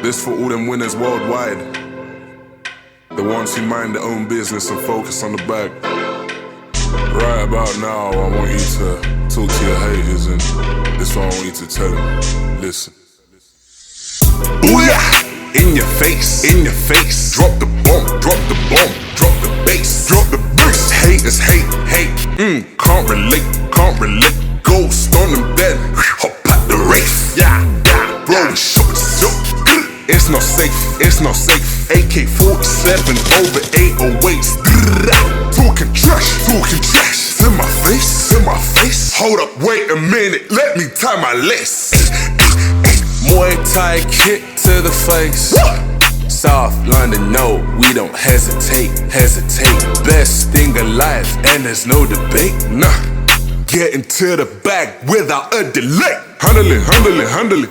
This for all them winners worldwide, the ones who mind their own business and focus on the bag. Right about now, I want you to talk to your haters, and this one I want you to tell them. Listen. Booyah! In your face, in your face. Drop the bomb, drop the bomb, drop the bass, drop the bass. Haters hate, hate. Can't relate, can't relate. Ghost on them dead, hop at the race. Yeah, yeah, rolling shots. It's not safe, it's not safe. AK-47 over 808s. Talking trash, talking trash. To my face, to my face. Hold up, wait a minute, let me tie my lace. Muay Thai kick to the face. South London, no, we don't hesitate, hesitate. Best thing alive, and there's no debate. Nah, get into the bag without a delay. Handle it, handle it, handle it.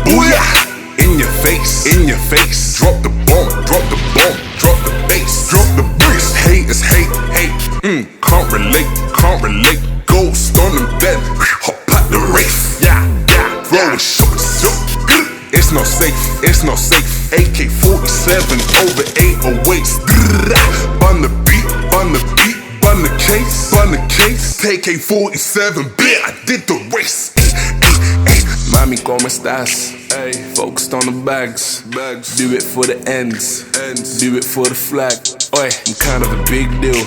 Booyah! In your face, in your face. Drop the bomb, drop the bomb, drop the bass, drop the bass. Haters hate, hate. Can't relate, can't relate. Ghost on them dead, hop at the race. Yeah, yeah, throwing shots. It's not safe, it's not safe. AK-47 over 808s. Bun the beat, bun the beat, bun the case, bun the case. AK-47, bit, I did the race. Mami, ¿cómo estás? Ay, focused on the bags. Do it for the ends. Do it for the flag. Oi, I'm kind of a big deal.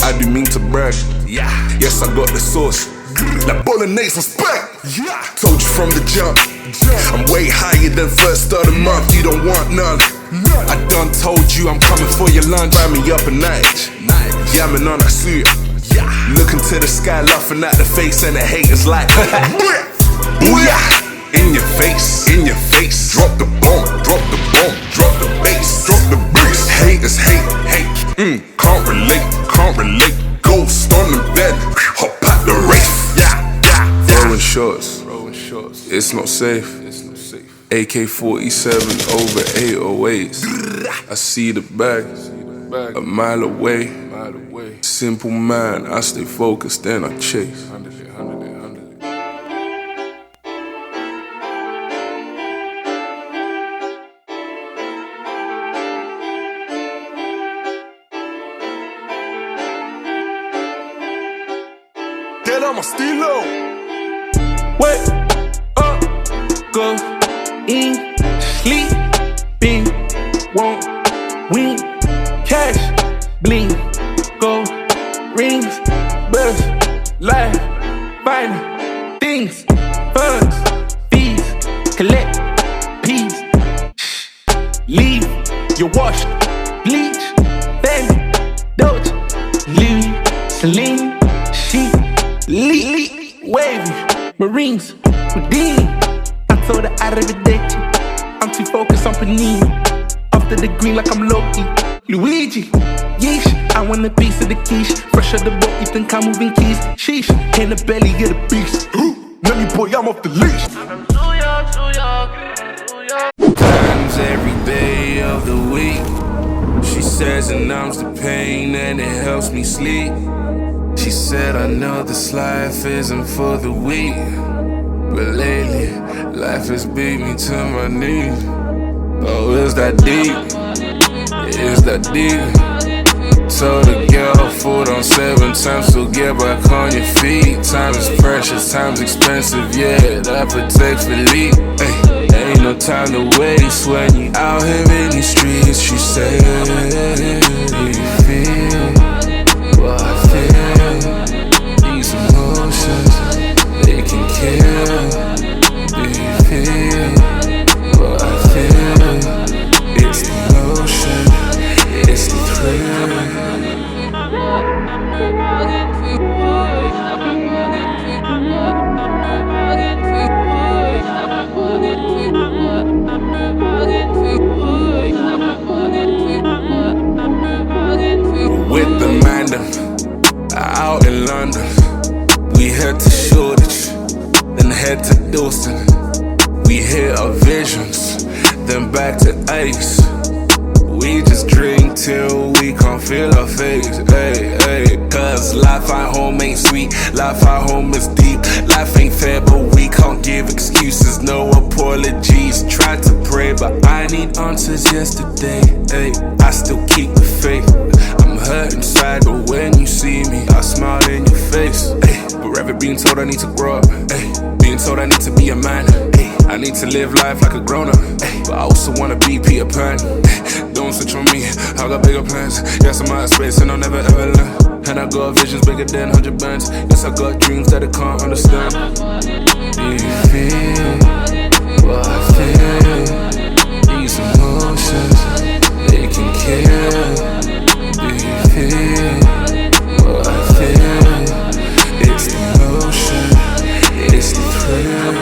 I do mean to brag. Yeah, yes, I got the sauce. Like bolognese on spec. Yeah, told you from the jump. I'm way higher than first of the month. You don't want none. I done told you I'm coming for your lunch. Buy me up a night. Yamming on a suit. Yeah, looking to the sky, laughing at the face, and the haters like. Booyah! In your face, in your face. Drop the bomb, drop the bomb, drop the bass, drop the bass. Haters hate, hate. Can't relate, can't relate. Ghost on them dead, hop at the race. Yeah, yeah, yeah. Throwing shots, it's not safe. AK-47 over 808s. I see the bag a mile away. Simple man, I stay focused and I chase. Get on my stilo. Wake up, go in, sleeping, won't win, cash, bling, go rings, best life, fine things, funds, fees, collect, peace, leave, you washed, bleach, then, Doge, Louis, Celine, sheep, Lee, wavy, Marines, Houdini. I told her I'd arrivederci. I'm too focused on Panini. After the green like I'm Loki. Luigi, yeesh. I want a piece of the quiche. Fresh out the boat, you think I'm moving keys. Sheesh, in the belly of the beast. Nelly boy, I'm off the leash. Times every day of the week. She says it numbs the pain and it helps me sleep. She said, I know this life isn't for the weak, but lately, life has beat me to my knees. Oh, is that deep? Is that deep? Told the girl, food on 7 times, so get back on your feet. Time is precious, time's expensive, yeah, that protects the lead. Ay, ain't no time to waste when you out here in these streets. She said, do you feel what I feel? These emotions, they can kill. Do you feel what I feel? It's the motion, it's the thrill. With the man out in London, we head to Shoreditch, then head to Dalston. We hit our visions, then back to Ace. We just drink till we can't feel our face, ay, ay. Cause life at home ain't sweet, life at home is deep. Life ain't fair, but we can't give excuses, no apologies. Tried to pray, but I need answers yesterday. Ay, I still keep the faith. I'm hurt inside, but when you see me, I smile in your face. Ay, forever being told I need to grow up. Ay, being told I need to be a man. Ay, I need to live life like a grown-up. Ay, but I also wanna be Peter Pan. Ay, don't switch on me, I got bigger plans. Yes, I'm out of space and I'll never ever learn. And I got visions bigger than 100 bands. Yes, I got dreams that I can't understand. Do you feel what I feel? These emotions, they can kill. Do you feel what I feel? It's the motion, it's the thrill.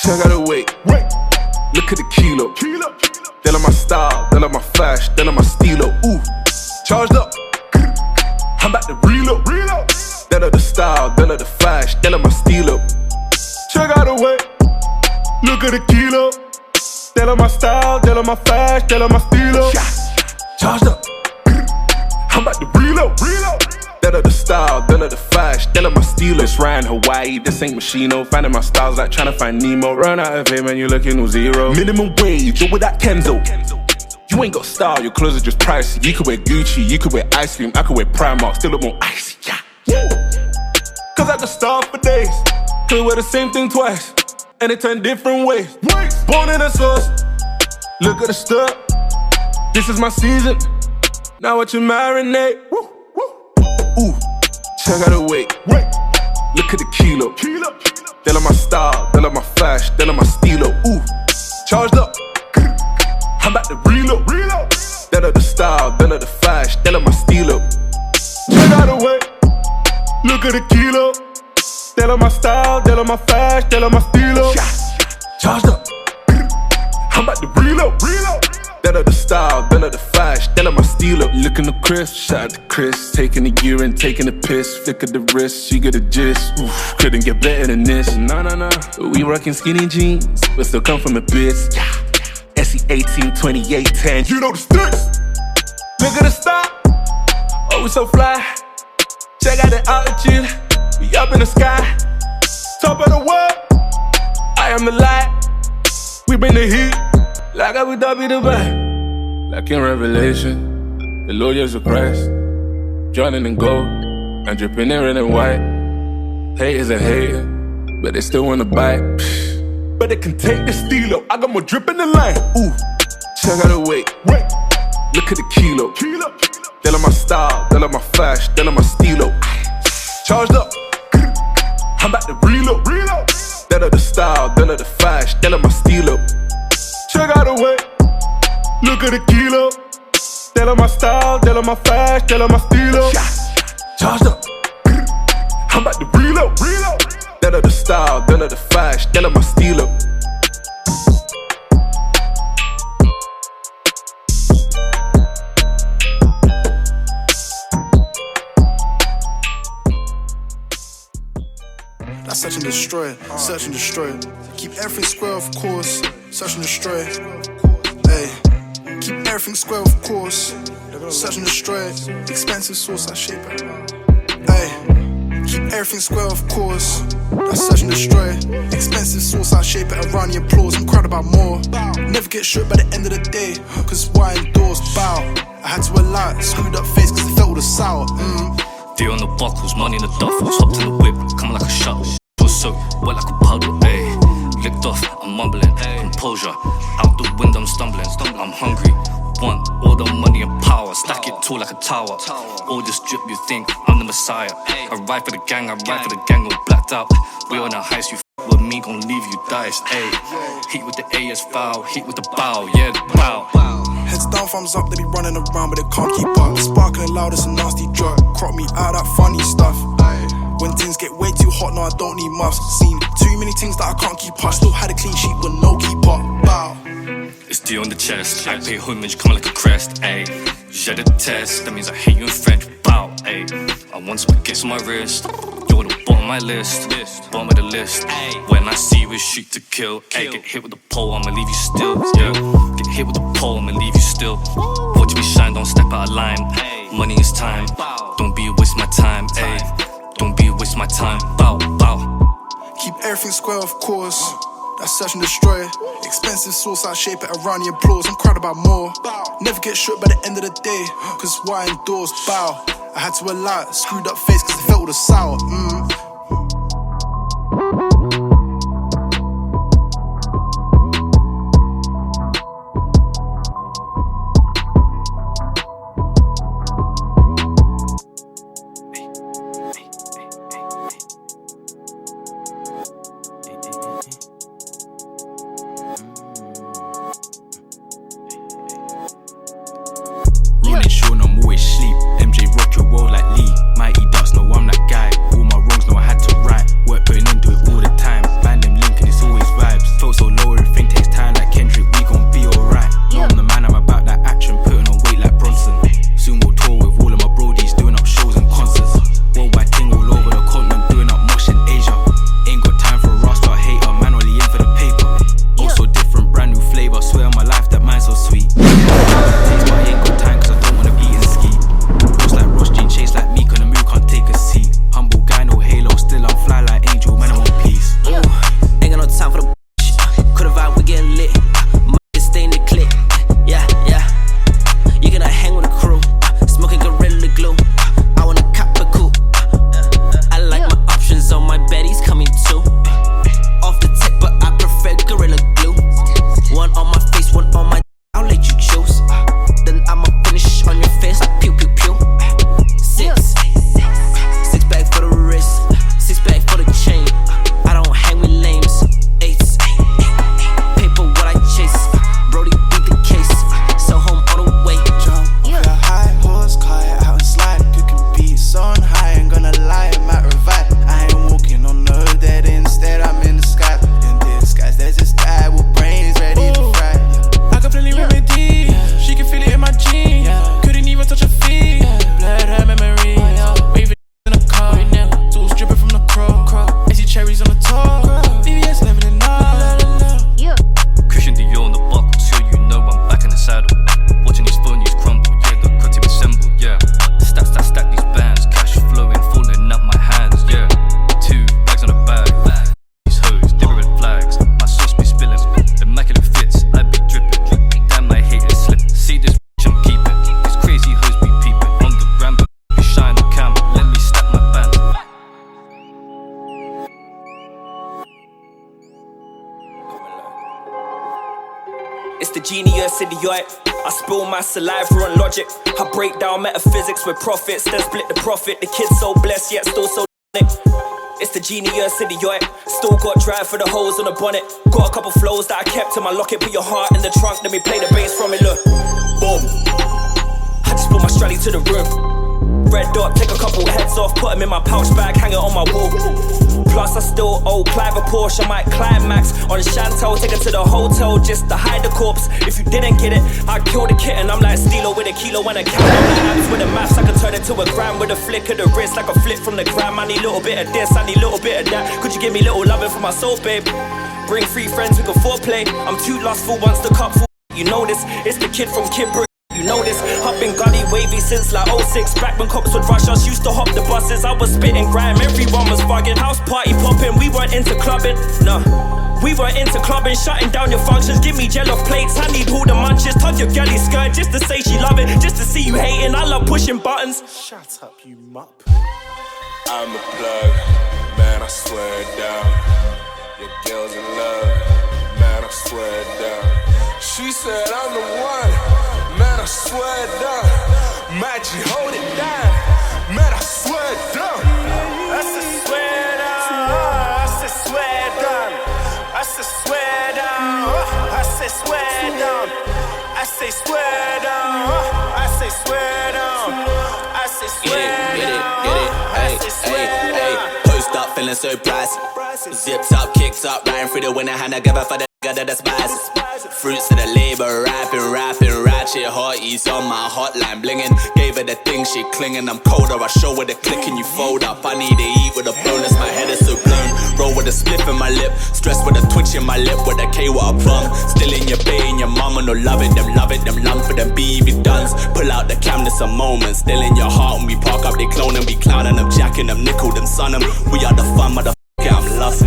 Check out the weight. Look at the kilo. They love my style, they love my flash, they love my stilo. Ooh, charged up. I'm about to reload. They love the style, they love the flash, they love my stilo. Check out the weight. Look at the kilo. They love my style, they love my flash, they love my stilo. Charged up. I'm about to reload. They love the style, they love the flash, they love my stilo. It's Ryan Hawaii, this ain't Machino. Finding my styles like trying to find Nemo. Run out of fame and you looking no zero. Minimum wage, you're with that Kenzo. You ain't got style, your clothes are just pricey. You could wear Gucci, you could wear ice cream, I could wear Primark, still look more icy, yeah. Cause I could starve for days, could wear the same thing twice, and it turned different ways. Born in the sauce, look at the stuff. This is my season, now watch you marinate. Ooh, check out the weight. Look at the kilo. They love my style, they love my flash, they love my stilo. Ooh, charged up. I'm about to reload. They love the style, they love the flash, they love my stilo. Check out the weight. Look at the kilo. They love my style, they love my flash, they love my stilo. Charged up. I'm about to reload. They love the style, they love the flash, they love my stilo. Looking the crisp, shout out to Chris. Taking the urine, taking the piss. Flick of the wrist, she get a gist. Oof, couldn't get better than this. Nah. We rockin' skinny jeans, but still come from a biz. SE 18, 28, 10. You know the sticks. Look at the style. Oh, we so fly. Check out the altitude. We up in the sky. Top of the world. I am the light. We bring the heat. Like Abu Dhabi, Dubai. Like in Revelation, the lawyers of Christ, drowning in gold and dripping in red and white. Haters are hating, but they still wanna bite. But they can take the stilo. I got more drip in the line. Ooh, check out the weight. Look at the kilo. They love my style, they love my flash, they love my stilo. Charged up. I'm about to reload. They love the style, they love the flash, they love my stilo. Check out the weight. Look at the kilo. They love my style, they love my flash, they love my stilo. Charged up. I'm about to reload. They love the style, they love the flash, they love my stilo. That's search and destroy, search and destroy. Keep everything square, of course. Search and destroy. Hey, keep everything square, of course. Search and destroy. Expensive sauce, I shape it. Hey, keep everything square, of course. That's search and destroy. Expensive sauce, I shape it around the applause. I'm crowded about more. Never get shook by the end of the day. Cause why indoors, bow. I had to allow it, screwed up face cause it felt all the sour. Deer on the buckles, money in the duffels. Hopped in the whip, coming like a shuttle. Was so wet like a puddle, ayy. Licked off, I'm mumbling. Composure, out the window I'm stumbling. I'm hungry, want all the money and power, stack it tall like a tower. All this drip, you think I'm the messiah. I ride for the gang, all blacked out. We on a heist, you with me, gon' leave you diced. Ayy, heat with the AS foul, heat with the bow, yeah, the bow. Heads down, thumbs up, they be running around, but they can't keep up. Sparkling loud, it's a nasty drug. Crop me out that funny stuff. When things get way too hot, no, I don't need muffs. Seen too many things that I can't keep up. Still had a clean sheet with no keep up. Bow. It's D on the chest, I pay homage, coming like a crest, ayy. J'ai the test, that means I hate you in French, bow, ayy. I want some baguettes on my wrist, you're the bottom of my list, bottom of the list. When I see you, it's shoot to kill, ayy. Get hit with the pole, I'ma leave you still, yeah. Get hit with the pole, I'ma leave you still. Watch me shine, don't step out of line. Money is time, don't be a waste my time, ayy. Don't be a waste my time, bow, bow. Keep everything square, of course. That's search and destroy. Expensive sauce, I shape it around the applause. I'm crowded about more. Never get shook by the end of the day, cause why indoors, bow. I had to allow it, screwed up face cause it felt all the sour. Running short, I'm always sleep. MJ rock your world like Lee. Mighty Ducks, no, I'm that guy. All my wrongs, no, I had to write. Work putting into it all the time. Band them linking, it's always vibes. Felt so low, everything takes time like Kendrick, we gon' be alright. No, I'm the man, I'm about that action, putting on weight like Bronson. Soon we'll tour with all of my brodies, doing up shows and concerts. Worldwide ting all over the continent, doing up mosh in Asia. Ain't got time for a rascal hater, man only in for the paper. Also different, brand new flavor, swear on my life that mine's so sweet. Taste, but I ain't got time cause I don't wanna be in ski. Roast like Ross Jean, chase like me, on the move, can't take a seat. Humble guy, no halo, still I'm fly like Angel, man, I want peace. Ain't got no time for the could've vibe, we getting lit. Might stay in the clip. Yeah, yeah. You gonna hang with the crew. Smoking Gorilla Glue. I wanna cop a coupe. I like my options on my bed, he's coming too. Off the tech, but I prefer Gorilla Glue. One on my face, one on my I'll let you choose. Then I'ma finish on your face like pew pew pew. Six bag for the wrist, 6 bag for the chain. I don't hang with lames. 8s, paper what I chase. Brody beat the case, so home all the way. Jump off your high horse, car it out and slide. Cooking beats on high, ain't gonna lie, it might revive. I ain't walking on no dead, instead I'm in the sky. In disguise, there's this guy with brains ready to fry. I got plenty remedy, she can feel it in my jeans. Couldn't even touch her feet, blurred her memories. Waving in the car, tools dripping from the crow. Icy cherries on the top, VVS leveling up. Christian Dior on the buckle, so you know I'm back in the saddle. Watching these phonies crumble, yeah, the creative assemble, yeah. Stack these bands, cash flowing, falling up my hands, yeah. 2 bags on a bag, these hoes, different flags. My sauce be spilling, immaculate fits, I be dripping. Damn, I hate it slip. See this bitch I'm keeping, these crazy hoes be peeping. On the gram, but be shy on the cam, let me stack my band. It's the genius in the art. I spill my saliva on logic. I break down metaphysics with profits, then split the profit. The kid's so blessed, yet still so It's the genius in the art. Still got drive for the holes on the bonnet. Got a couple flows that I kept in my locket. Put your heart in the trunk, let me play the bass from it, look. Boom. I just put my strally to the room. Red dot, take a couple heads off, put them in my pouch bag, hang it on my wall. Plus I still owe Clive a Porsche, I might climax on Chantel, take her to the hotel just to hide the corpse. If you didn't get it, I'd kill the kitten. I'm like Stilo with a kilo and a count on the apps with the maths. I can turn it to a gram with a flick of the wrist, like a flip from the gram. I need a little bit of this, I need a little bit of that. Could you give me a little loving for my soul, babe? Bring 3 friends, we can foreplay. I'm too lustful once the cup full. You know this, it's the kid from Kidbrook. You know this, I've been gully wavy since like 06. Back when cops would rush us, used to hop the buses. I was spitting grime, everyone was bugging. House party popping, we weren't into clubbing. No, we weren't into clubbing. Shutting down your functions, give me jello plates. I need all the munches, touch your girly skirt just to say she love it. Just to see you hating, I love pushing buttons. Shut up, you mupp. I'm a plug, man, I swear down. Your girl's in love, man, I swear down. She said I'm the one, man, I I swear down. Maggie, hold it down. Man, I swear down. I said swear down. I said swear down. I said swear down. I said swear down. I say swear down. I say swear down. I say swear down. I say swear down. Post up, feeling so pricey. Zipped up, kicked up, riding through the winter, hand I give her for the nigga that despise. Fruits of the labor, rapping, ratchet, hearties on my hotline, blinging. Gave her the thing, she clinging. I'm colder, I show her the click and you fold up. I need to eat with a bonus, my head is so blown. Roll with a spliff in my lip, stress with a twitch in my lip, with a K with a plum. Still in your bay and your mama no love it, them lump for them BB duns. Pull out the cam, this a moment. Still in your heart when we park up, they clone them, we clowning them, jacking them, nickel them, son them. We are the fun, motherfucker. I'm lost.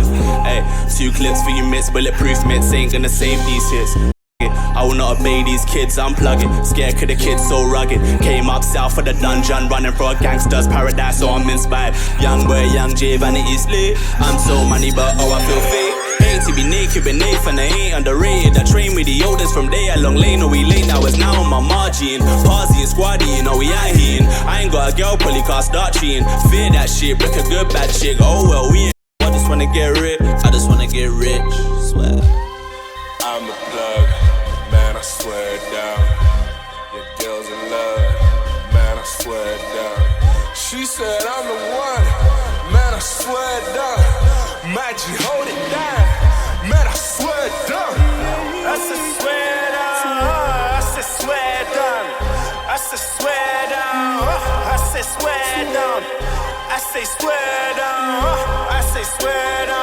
Hey, 2 clips for you, miss. Bulletproof mitts ain't gonna save these hits. I will not obey these kids, unplug it. Scared cause the kid's so rugged. Came up south of the dungeon, running for a gangster's paradise, so I'm inspired. Young boy, young J, vanity's lit. I'm so money, but oh, I feel fake. Hate to be naked, but Nathan, I ain't underrated. I train with the oldest from day a long lane. No, we late now, it's now on my margin. Parsy and squaddy, you know we out here. I ain't got a girl, probably can't start cheating. Fear that shit, break a good bad chick. Oh well, we ain't. I just wanna get rich, I just wanna get rich, swear. I'm a plug, man, I swear down. Your girl's in love, man, I swear down. She said I'm the one, man, I swear down. Maggie, hold it down, man, I swear down. I said swear down. I said swear down. I said swear down. I said swear down. I say swear down. I say swear down.